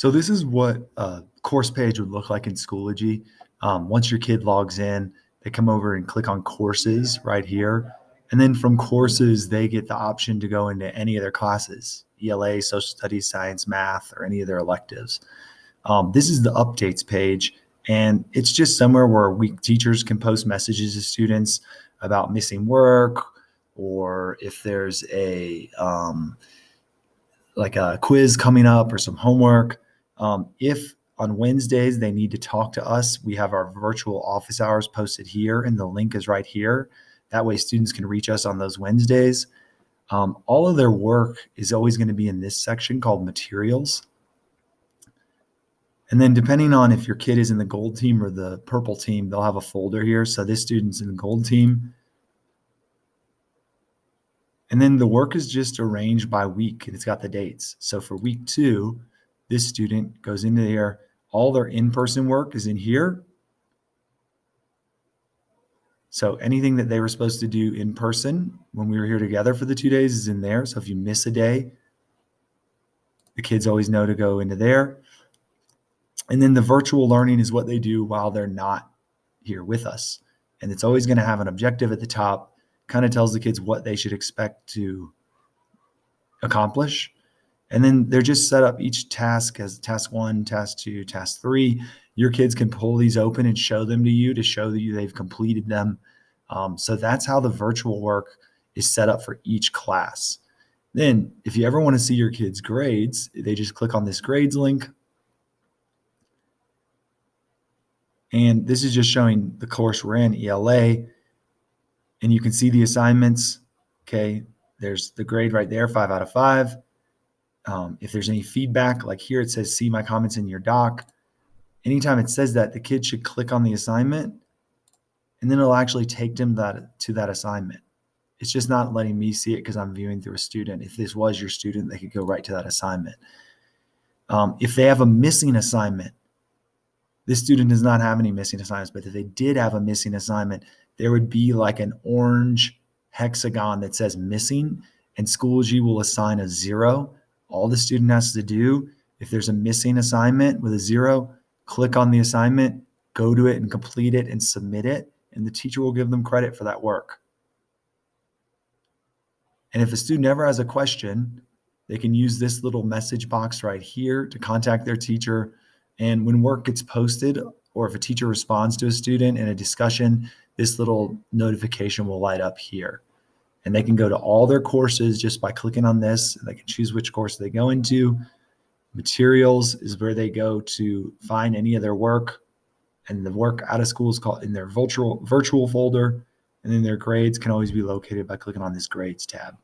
So this is what a course page would look like in Schoology. Once your kid logs in, they come over and click on courses right here. And then from courses, they get the option to go into any of their classes, ELA, social studies, science, math, or any of their electives. This is the updates page, and it's just somewhere where teachers can post messages to students about missing work, or if there's like a quiz coming up or some homework. If on Wednesdays they need to talk to us, we have our virtual office hours posted here, and the link is right here. That way students can reach us on those Wednesdays. All of their work is always going to be in this section called materials. And then depending on if your kid is in the gold team or the purple team, they'll have a folder here. So this student's in the gold team. And then the work is just arranged by week, and it's got the dates. So for week 2, this student goes into here. All their in-person work is in here. So anything that they were supposed to do in person when we were here together for the 2 days is in there. So if you miss a day, the kids always know to go into there. And then the virtual learning is what they do while they're not here with us. And it's always going to have an objective at the top, kind of tells the kids what they should expect to accomplish. And then they're just set up each task as task 1, task 2, task 3. Your kids can pull these open and show them to you to show that they've completed them. So that's how the virtual work is set up for each class. Then if you ever want to see your kids' grades, they just click on this grades link. And this is just showing the course we're in, ELA. And you can see the assignments. Okay, there's the grade right there, 5 out of 5. If there's any feedback, like here it says, see my comments in your doc. Anytime it says that, the kid should click on the assignment, and then it'll actually take them to that assignment. It's just not letting me see it because I'm viewing through a student. If this was your student, they could go right to that assignment. If they have a missing assignment, this student does not have any missing assignments, but if they did have a missing assignment, there would be like an orange hexagon that says missing, and Schoology will assign a 0. All the student has to do, if there's a missing assignment with a 0, click on the assignment, go to it and complete it and submit it, and the teacher will give them credit for that work. And if a student ever has a question, they can use this little message box right here to contact their teacher. And when work gets posted, or if a teacher responds to a student in a discussion, this little notification will light up here. And they can go to all their courses just by clicking on this. They can choose which course they go into. Materials is where they go to find any of their work. And the work out of school is called in their virtual folder. And then their grades can always be located by clicking on this grades tab.